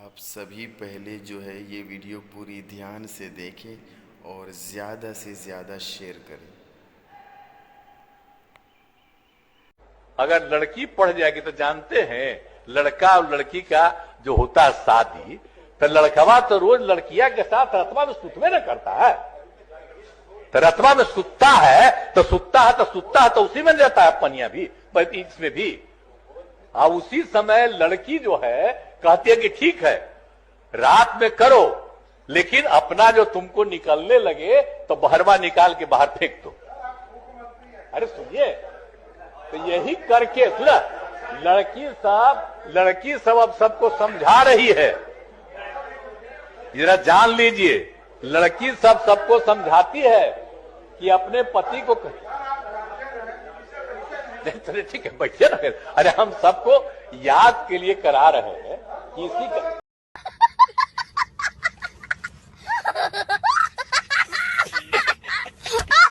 आप सभी पहले जो है ये वीडियो पूरी ध्यान से देखें और ज़्यादा से ज़्यादा शेयर करें। अगर लड़की पढ़ जाएगी तो जानते हैं लड़का और लड़की का जो होता है शादी, तो लड़कवा तो रोज लड़किया के साथ रतवा में सुतवे न करता है। तो रतवा में सुतता है तो उसी में रहता है पनिया भी, इसमें भी। और उसी समय लड़की जो है कहती है कि ठीक है रात में करो, लेकिन अपना जो तुमको निकलने लगे तो बहरवा निकाल के बाहर फेंक दो। अरे सुनिए, तो यही करके सुना लड़की सब अब सबको समझा रही है। जरा जान लीजिए, लड़की सबको समझाती है कि अपने पति को ठीक है बैठिए ना। अरे हम सबको याद के लिए करा रहे हैं कि इसी